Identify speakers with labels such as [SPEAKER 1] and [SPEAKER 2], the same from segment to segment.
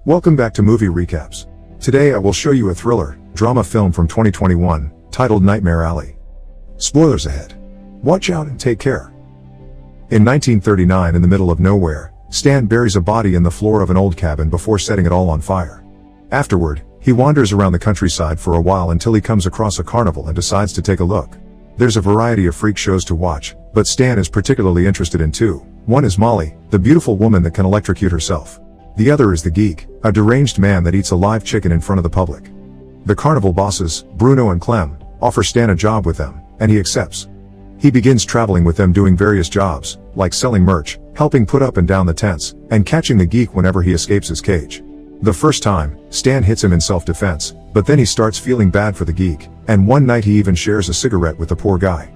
[SPEAKER 1] Welcome back to Movie Recaps. Today I will show you a thriller, drama film from 2021, titled Nightmare Alley. Spoilers ahead. Watch out and take care. In 1939, in the middle of nowhere, Stan buries a body in the floor of an old cabin before setting it all on fire. Afterward, he wanders around the countryside for a while until he comes across a carnival and decides to take a look. There's a variety of freak shows to watch, but Stan is particularly interested in two. One is Molly, the beautiful woman that can electrocute herself. The other is the geek, a deranged man that eats a live chicken in front of the public. The carnival bosses, Bruno and Clem, offer Stan a job with them, and he accepts. He begins traveling with them doing various jobs, like selling merch, helping put up and down the tents, and catching the geek whenever he escapes his cage. The first time, Stan hits him in self-defense, but then he starts feeling bad for the geek, and one night he even shares a cigarette with the poor guy.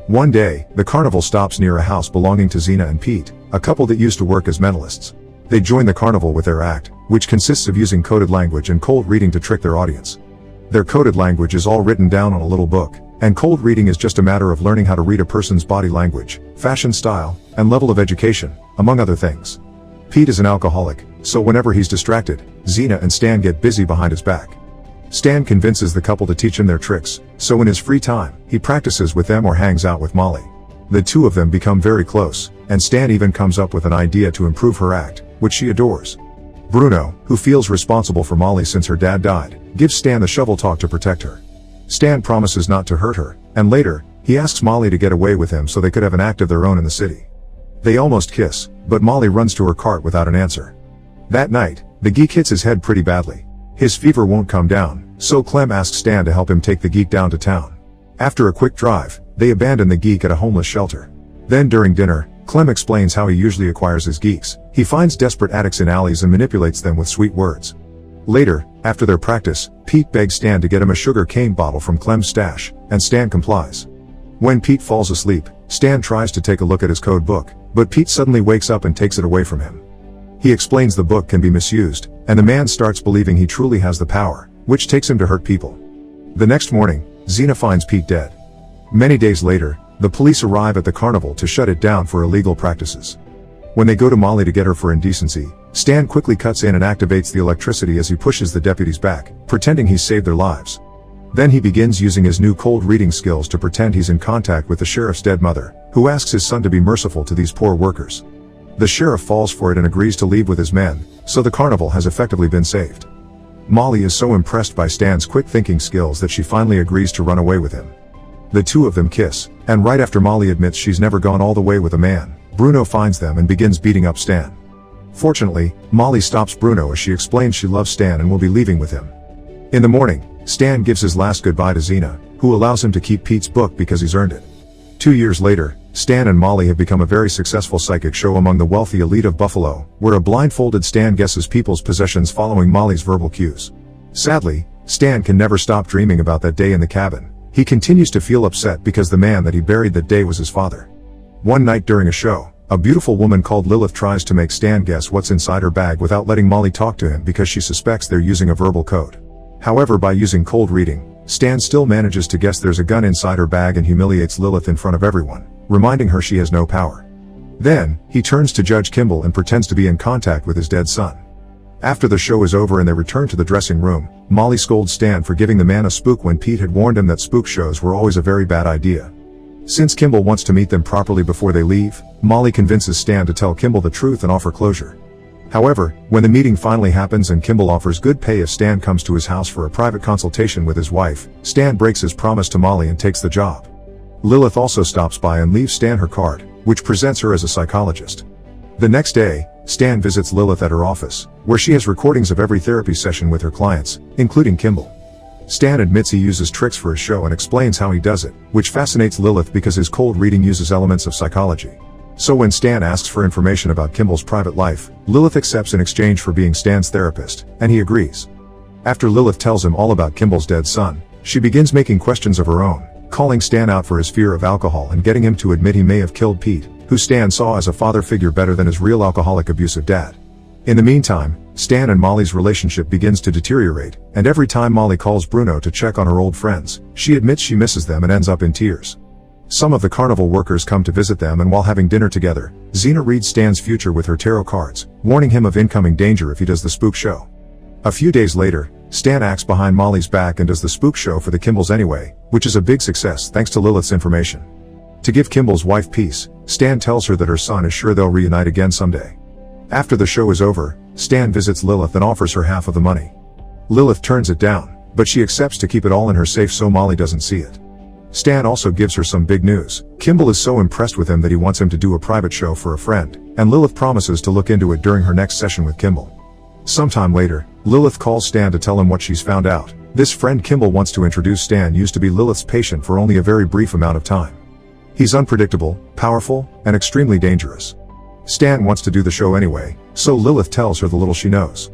[SPEAKER 1] One day, the carnival stops near a house belonging to Zena and Pete, a couple that used to work as mentalists. They join the carnival with their act, which consists of using coded language and cold reading to trick their audience. Their coded language is all written down on a little book, and cold reading is just a matter of learning how to read a person's body language, fashion style, and level of education, among other things. Pete is an alcoholic, so whenever he's distracted, Zena and Stan get busy behind his back. Stan convinces the couple to teach him their tricks, so in his free time, he practices with them or hangs out with Molly. The two of them become very close, and Stan even comes up with an idea to improve her act, which she adores. Bruno, who feels responsible for Molly since her dad died, gives Stan the shovel talk to protect her. Stan promises not to hurt her, and later, he asks Molly to get away with him so they could have an act of their own in the city. They almost kiss, but Molly runs to her cart without an answer. That night, the geek hits his head pretty badly. His fever won't come down, so Clem asks Stan to help him take the geek down to town. After a quick drive, they abandon the geek at a homeless shelter. Then during dinner, Clem explains how he usually acquires his geeks. He finds desperate addicts in alleys and manipulates them with sweet words. Later, after their practice, Pete begs Stan to get him a sugar cane bottle from Clem's stash, and Stan complies. When Pete falls asleep, Stan tries to take a look at his code book, but Pete suddenly wakes up and takes it away from him. He explains the book can be misused, and the man starts believing he truly has the power, which takes him to hurt people. The next morning, Zena finds Pete dead. Many days later, the police arrive at the carnival to shut it down for illegal practices. When they go to Molly to get her for indecency, Stan quickly cuts in and activates the electricity as he pushes the deputies back, pretending he's saved their lives. Then he begins using his new cold reading skills to pretend he's in contact with the sheriff's dead mother, who asks his son to be merciful to these poor workers. The sheriff falls for it and agrees to leave with his men, so the carnival has effectively been saved. Molly is so impressed by Stan's quick thinking skills that she finally agrees to run away with him. The two of them kiss, and right after Molly admits she's never gone all the way with a man, Bruno finds them and begins beating up Stan. Fortunately, Molly stops Bruno as she explains she loves Stan and will be leaving with him. In the morning, Stan gives his last goodbye to Zena, who allows him to keep Pete's book because he's earned it. 2 years later, Stan and Molly have become a very successful psychic show among the wealthy elite of Buffalo, where a blindfolded Stan guesses people's possessions following Molly's verbal cues. Sadly, Stan can never stop dreaming about that day in the cabin. He continues to feel upset because the man that he buried that day was his father. One night during a show, a beautiful woman called Lilith tries to make Stan guess what's inside her bag without letting Molly talk to him because she suspects they're using a verbal code. However, by using cold reading, Stan still manages to guess there's a gun inside her bag and humiliates Lilith in front of everyone, reminding her she has no power. Then, he turns to Judge Kimball and pretends to be in contact with his dead son. After the show is over and they return to the dressing room, Molly scolds Stan for giving the man a spook when Pete had warned him that spook shows were always a very bad idea. Since Kimball wants to meet them properly before they leave, Molly convinces Stan to tell Kimball the truth and offer closure. However, when the meeting finally happens and Kimball offers good pay if Stan comes to his house for a private consultation with his wife, Stan breaks his promise to Molly and takes the job. Lilith also stops by and leaves Stan her card, which presents her as a psychologist. The next day, Stan visits Lilith at her office, where she has recordings of every therapy session with her clients, including Kimball. Stan admits he uses tricks for his show and explains how he does it, which fascinates Lilith because his cold reading uses elements of psychology. So when Stan asks for information about Kimball's private life, Lilith accepts in exchange for being Stan's therapist, and he agrees. After Lilith tells him all about Kimball's dead son, she begins making questions of her own, calling Stan out for his fear of alcohol and getting him to admit he may have killed Pete, who Stan saw as a father figure better than his real alcoholic abusive dad. In the meantime, Stan and Molly's relationship begins to deteriorate, and every time Molly calls Bruno to check on her old friends, she admits she misses them and ends up in tears. Some of the carnival workers come to visit them, and while having dinner together, Xena reads Stan's future with her tarot cards, warning him of incoming danger if he does the spook show. A few days later, Stan acts behind Molly's back and does the spook show for the Kimballs anyway, which is a big success thanks to Lilith's information. To give Kimbal's wife peace, Stan tells her that her son is sure they'll reunite again someday. After the show is over, Stan visits Lilith and offers her half of the money. Lilith turns it down, but she accepts to keep it all in her safe so Molly doesn't see it. Stan also gives her some big news. Kimball is so impressed with him that he wants him to do a private show for a friend, and Lilith promises to look into it during her next session with Kimball. Sometime later, Lilith calls Stan to tell him what she's found out. This friend Kimball wants to introduce Stan used to be Lilith's patient for only a very brief amount of time. He's unpredictable, powerful, and extremely dangerous. Stan wants to do the show anyway, so Lilith tells her the little she knows.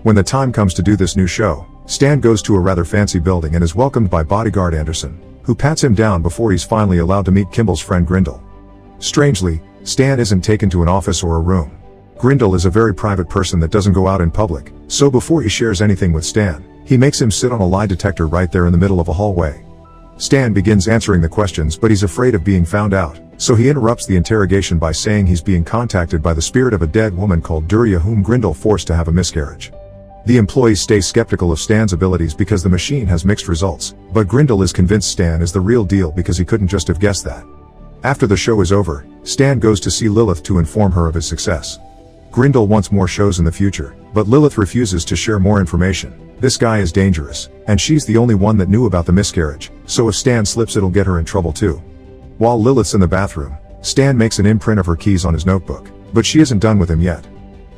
[SPEAKER 1] When the time comes to do this new show, Stan goes to a rather fancy building and is welcomed by bodyguard Anderson, who pats him down before he's finally allowed to meet Kimball's friend Grindel. Strangely, Stan isn't taken to an office or a room. Grindel is a very private person that doesn't go out in public, so before he shares anything with Stan, he makes him sit on a lie detector right there in the middle of a hallway. Stan begins answering the questions, but he's afraid of being found out, so he interrupts the interrogation by saying he's being contacted by the spirit of a dead woman called Duria whom Grindel forced to have a miscarriage. The employees stay skeptical of Stan's abilities because the machine has mixed results, but Grindel is convinced Stan is the real deal because he couldn't just have guessed that. After the show is over, Stan goes to see Lilith to inform her of his success. Grindel wants more shows in the future, but Lilith refuses to share more information. This guy is dangerous, and she's the only one that knew about the miscarriage, so if Stan slips it'll get her in trouble too. While Lilith's in the bathroom, Stan makes an imprint of her keys on his notebook, but she isn't done with him yet.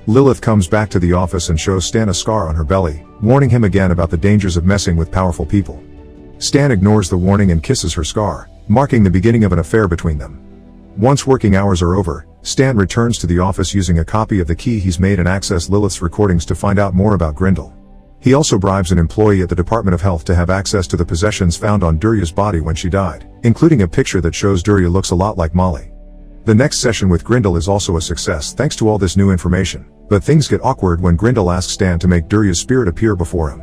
[SPEAKER 1] Lilith comes back to the office and shows Stan a scar on her belly, warning him again about the dangers of messing with powerful people. Stan ignores the warning and kisses her scar, marking the beginning of an affair between them. Once working hours are over, Stan returns to the office using a copy of the key he's made and access Lilith's recordings to find out more about Grindel. He also bribes an employee at the Department of Health to have access to the possessions found on Duria's body when she died, including a picture that shows Duria looks a lot like Molly. The next session with Grindel is also a success thanks to all this new information, but things get awkward when Grindel asks Stan to make Duria's spirit appear before him.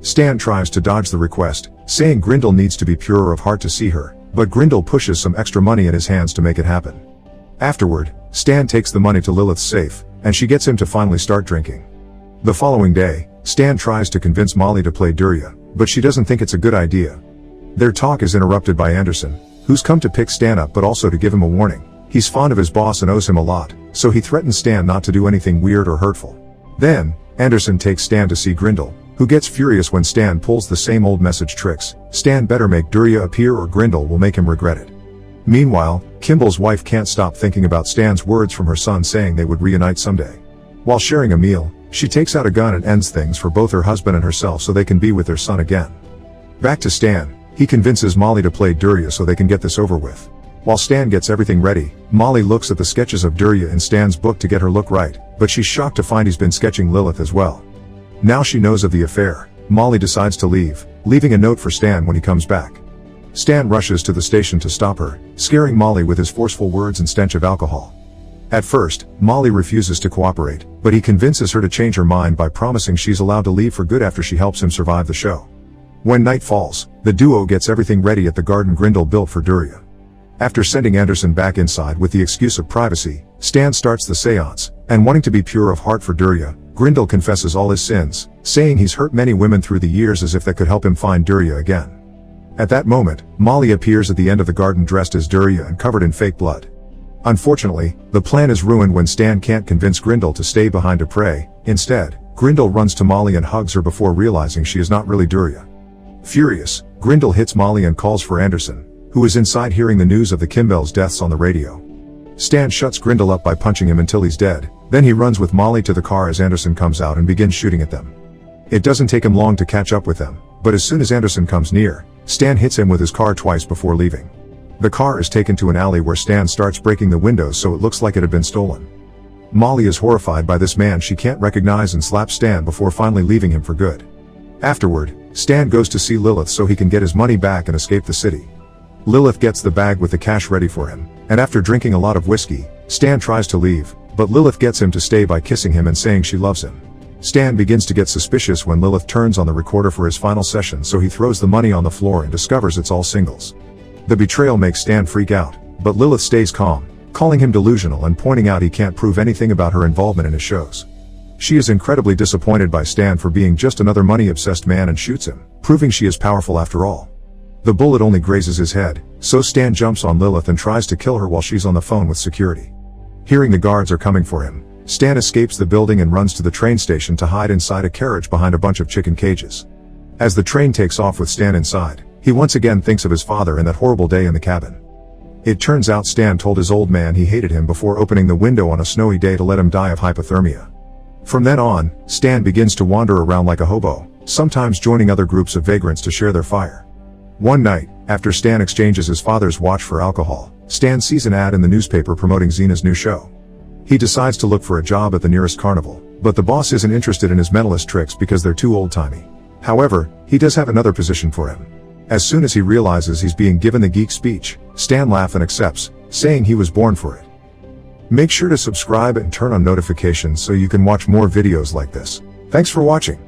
[SPEAKER 1] Stan tries to dodge the request, saying Grindel needs to be purer of heart to see her, but Grindel pushes some extra money in his hands to make it happen. Afterward, Stan takes the money to Lilith's safe, and she gets him to finally start drinking. The following day, Stan tries to convince Molly to play Duria, but she doesn't think it's a good idea. Their talk is interrupted by Anderson, who's come to pick Stan up but also to give him a warning. He's fond of his boss and owes him a lot, so he threatens Stan not to do anything weird or hurtful. Then, Anderson takes Stan to see Grindel, who gets furious when Stan pulls the same old message tricks. Stan better make Duria appear or Grindel will make him regret it. Meanwhile, Kimball's wife can't stop thinking about Stan's words from her son saying they would reunite someday. While sharing a meal, she takes out a gun and ends things for both her husband and herself so they can be with their son again. Back to Stan, he convinces Molly to play Duria so they can get this over with. While Stan gets everything ready, Molly looks at the sketches of Duria in Stan's book to get her look right, but she's shocked to find he's been sketching Lilith as well. Now she knows of the affair, Molly decides to leave, leaving a note for Stan when he comes back. Stan rushes to the station to stop her, scaring Molly with his forceful words and stench of alcohol. At first, Molly refuses to cooperate, but he convinces her to change her mind by promising she's allowed to leave for good after she helps him survive the show. When night falls, the duo gets everything ready at the garden Grindel built for Duria. After sending Anderson back inside with the excuse of privacy, Stan starts the seance, and wanting to be pure of heart for Duria, Grindel confesses all his sins, saying he's hurt many women through the years as if that could help him find Duria again. At that moment, Molly appears at the end of the garden dressed as Duria and covered in fake blood. Unfortunately, the plan is ruined when Stan can't convince Grindel to stay behind to pray. Instead, Grindel runs to Molly and hugs her before realizing she is not really Duria. Furious, Grindel hits Molly and calls for Anderson, who is inside hearing the news of the Kimballs' deaths on the radio. Stan shuts Grindel up by punching him until he's dead, then he runs with Molly to the car as Anderson comes out and begins shooting at them. It doesn't take him long to catch up with them, but as soon as Anderson comes near, Stan hits him with his car twice before leaving. The car is taken to an alley where Stan starts breaking the windows so it looks like it had been stolen. Molly is horrified by this man she can't recognize and slaps Stan before finally leaving him for good. Afterward, Stan goes to see Lilith so he can get his money back and escape the city. Lilith gets the bag with the cash ready for him, and after drinking a lot of whiskey, Stan tries to leave, but Lilith gets him to stay by kissing him and saying she loves him. Stan begins to get suspicious when Lilith turns on the recorder for his final session, so he throws the money on the floor and discovers it's all singles. The betrayal makes Stan freak out, but Lilith stays calm, calling him delusional and pointing out he can't prove anything about her involvement in his shows. She is incredibly disappointed by Stan for being just another money-obsessed man and shoots him, proving she is powerful after all. The bullet only grazes his head, so Stan jumps on Lilith and tries to kill her while she's on the phone with security. Hearing the guards are coming for him, Stan escapes the building and runs to the train station to hide inside a carriage behind a bunch of chicken cages. As the train takes off with Stan inside, he once again thinks of his father and that horrible day in the cabin. It turns out Stan told his old man he hated him before opening the window on a snowy day to let him die of hypothermia. From then on, Stan begins to wander around like a hobo, sometimes joining other groups of vagrants to share their fire. One night, after Stan exchanges his father's watch for alcohol, Stan sees an ad in the newspaper promoting Xena's new show. He decides to look for a job at the nearest carnival, but the boss isn't interested in his mentalist tricks because they're too old-timey. However, he does have another position for him. As soon as he realizes he's being given the geek speech, Stan laughs and accepts, saying he was born for it. Make sure to subscribe and turn on notifications so you can watch more videos like this. Thanks for watching.